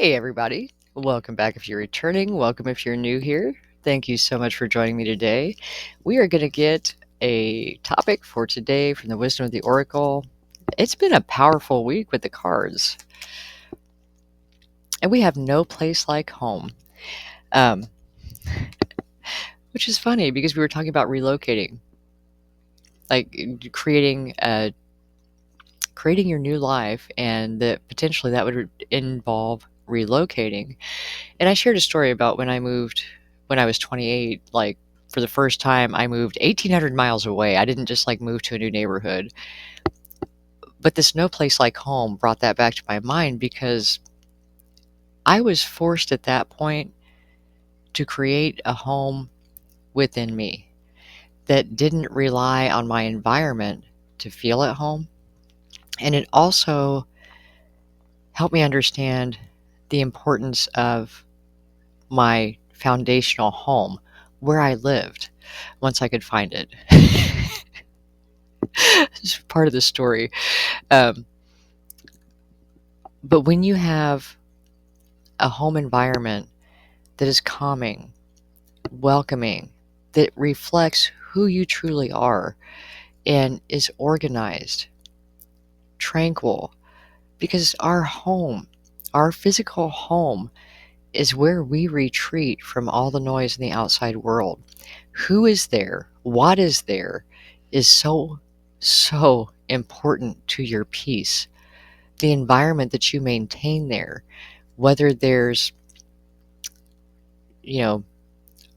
Hey, everybody. Welcome back if you're returning. Welcome if you're new here. Thank you so much for joining me today. We are going to get a topic for today from the Wisdom of the Oracle. It's been a powerful week with the cards, and we have no place like home, um, which is funny because we were talking about relocating, like creating your new life, and that potentially that would involve relocating. And I shared a story about when I moved when I was 28, like for the first time I moved 1800 miles away. I didn't just like move to a new neighborhood. But this no place like home brought that back to my mind because I was forced at that point to create a home within me that didn't rely on my environment to feel at home. And it also helped me understand the importance of my foundational home where I lived once I could find it. It's part of the story. Um, but when you have a home environment that is calming, welcoming, that reflects who you truly are, and is organized, tranquil, because our home, our physical home, is where we retreat from all the noise in the outside world. Who is there? What is there? Is so important to your peace. The environment that you maintain there, whether there's, you know,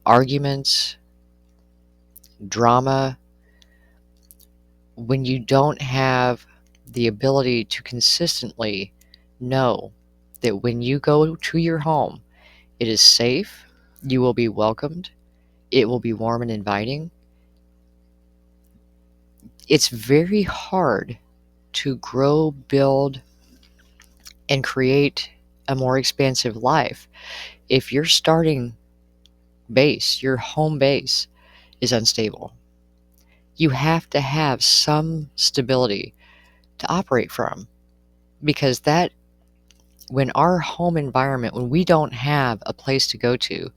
arguments, drama, when you don't have the ability to consistently know that when you go to your home, it is safe, you will be welcomed, it will be warm and inviting. It's very hard to grow, build, and create a more expansive life if your starting base, your home base, is unstable. You have to have some stability to operate from, because that, when our home environment, when we don't have a place to go to,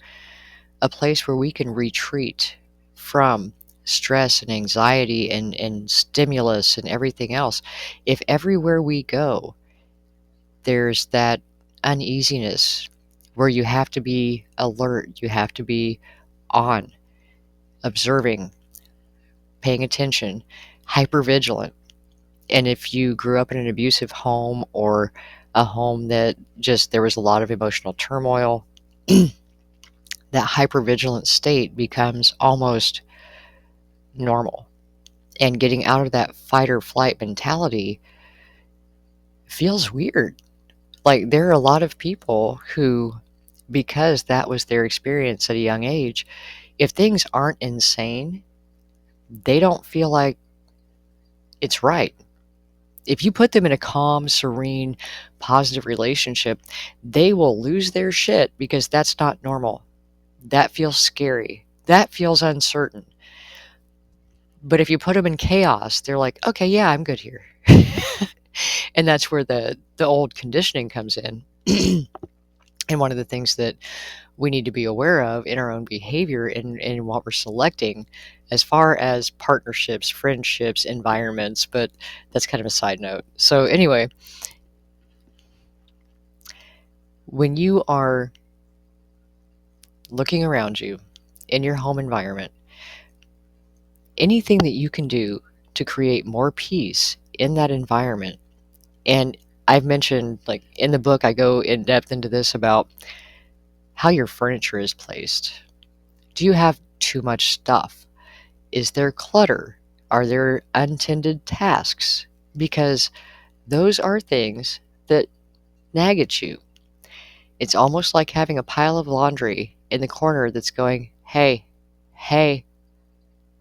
a place where we can retreat from stress and anxiety and stimulus and everything else, if everywhere we go there's that uneasiness where you have to be alert, you have to be on, observing, paying attention, hypervigilant. And if you grew up in an abusive home or a home that just there was a lot of emotional turmoil, that hypervigilant state becomes almost normal. And getting out of that fight or flight mentality feels weird. Like there are a lot of people who, because that was their experience at a young age, if things aren't insane, they don't feel like it's right. If you put them in a calm, serene, positive relationship, they will lose their shit because that's not normal. That feels scary. That feels uncertain. But if you put them in chaos, they're like, okay, yeah, I'm good here. And that's where the old conditioning comes in. And one of the things that we need to be aware of in our own behavior and what we're selecting as far as partnerships, friendships, environments, but that's kind of a side note. So anyway, when you are looking around you in your home environment, anything that you can do to create more peace in that environment. And I've mentioned, like in the book, I go in depth into this about how your furniture is placed. Do you have too much stuff? Is there clutter? Are there untended tasks? Because those are things that nag at you. It's almost like having a pile of laundry in the corner that's going, hey, hey,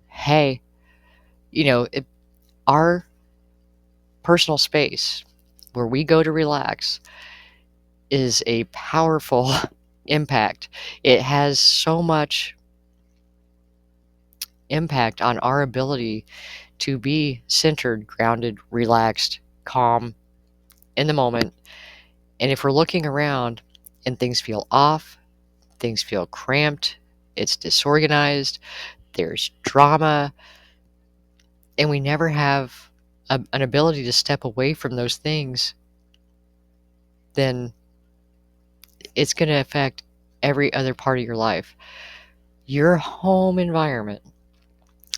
hey. Our personal space where we go to relax is a powerful impact. It has so much impact on our ability to be centered, grounded, relaxed, calm in the moment. And if we're looking around and things feel off, things feel cramped, it's disorganized, there's drama, and we never have an ability to step away from those things, then it's going to affect every other part of your life. Your home environment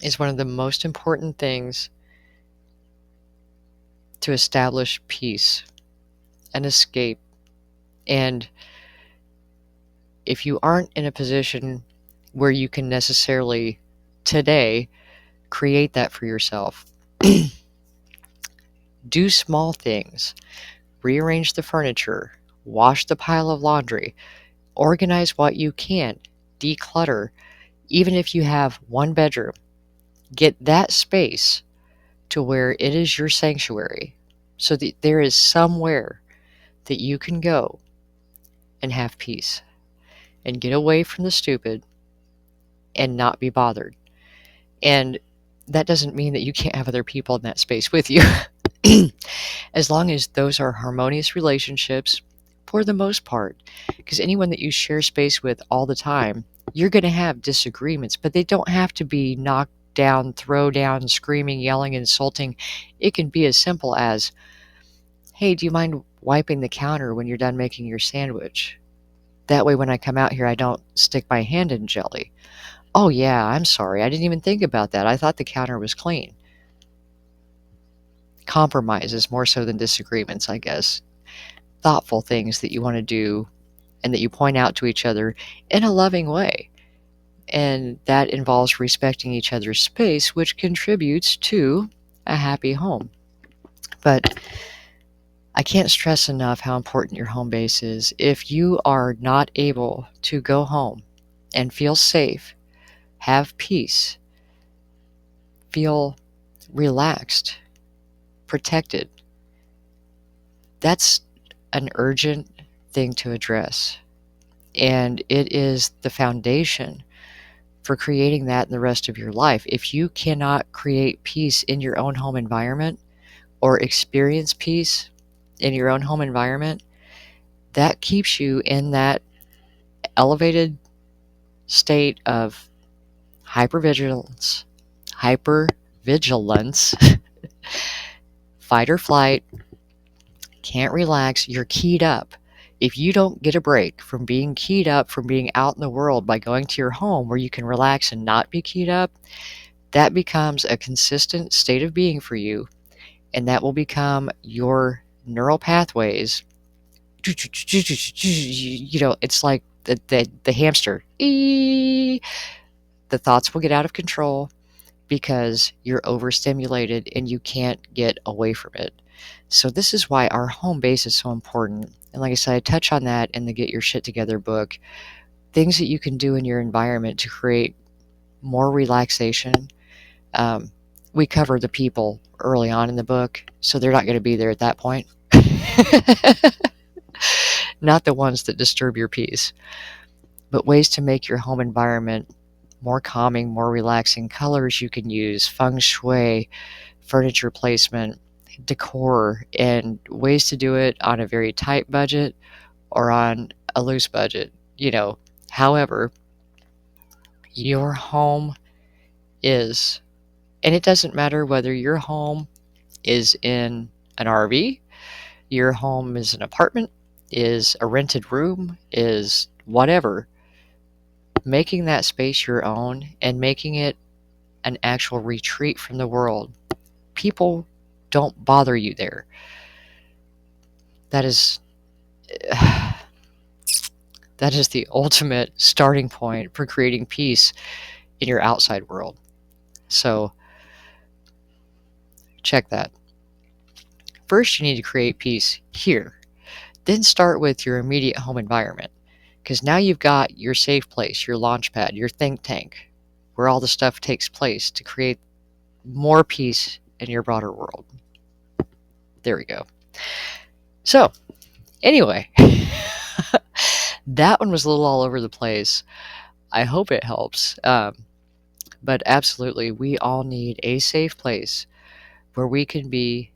is one of the most important things to establish peace and escape. And if you aren't in a position where you can necessarily today create that for yourself, do small things. Rearrange the furniture, wash the pile of laundry, organize what you can, declutter. Even if you have one bedroom, get that space to where it is your sanctuary so that there is somewhere that you can go and have peace and get away from the stupid and not be bothered. And that doesn't mean that you can't have other people in that space with you. As long as those are harmonious relationships for the most part. Because anyone that you share space with all the time, you're going to have disagreements, but they don't have to be knocked down, throw down, screaming, yelling, insulting. It can be as simple as, hey, do you mind wiping the counter when you're done making your sandwich? That way when I come out here, I don't stick my hand in jelly. Oh yeah, I'm sorry. I didn't even think about that. I thought the counter was clean. Compromises more so than disagreements, I guess. Thoughtful things that you want to do and that you point out to each other in a loving way. And that involves respecting each other's space, which contributes to a happy home. But I can't stress enough how important your home base is. If you are not able to go home and feel safe, have peace, feel relaxed, protected, that's an urgent thing to address. And it is the foundation for creating that in the rest of your life. If you cannot create peace in your own home environment or experience peace in your own home environment, that keeps you in that elevated state of hypervigilance, fight or flight, can't relax, you're keyed up. If you don't get a break from being keyed up, from being out in the world by going to your home where you can relax and not be keyed up, that becomes a consistent state of being for you, and that will become your neural pathways. You know, it's like the hamster. The thoughts will get out of control because you're overstimulated and you can't get away from it. So this is why our home base is so important. And like I said, I touch on that in the Get Your Shit Together book. Things that you can do in your environment to create more relaxation. We cover the people early on in the book, so they're not going to be there at that point. Not the ones that disturb your peace, but ways to make your home environment more calming, more relaxing. Colors you can use, feng shui, furniture placement, decor, and ways to do it on a very tight budget or on a loose budget. You know, however, your home is, and it doesn't matter whether your home is in an RV, your home is an apartment, is a rented room, is whatever. Making that space your own and making it an actual retreat from the world. People don't bother you there. That is that is the ultimate starting point for creating peace in your outside world. So check that. First, you need to create peace here. Then start with your immediate home environment, because now you've got your safe place, your launch pad, your think tank, where all the stuff takes place to create more peace in your broader world. There we go. So, anyway, that one was a little all over the place. I hope it helps. But absolutely, we all need a safe place where we can be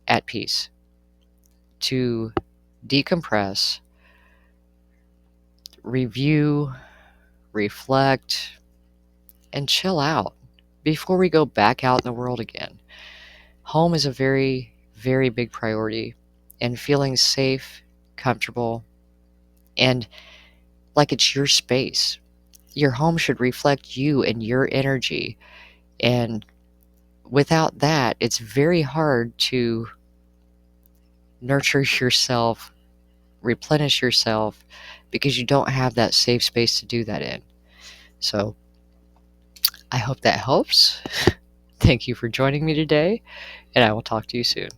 at peace, to decompress, review, reflect, and chill out before we go back out in the world again. Home is a very, very big priority, and feeling safe, comfortable, and like it's your space. Your home should reflect you and your energy. And without that, it's very hard to nurture yourself, replenish yourself, because you don't have that safe space to do that in. So I hope that helps. Thank you for joining me today, and I will talk to you soon.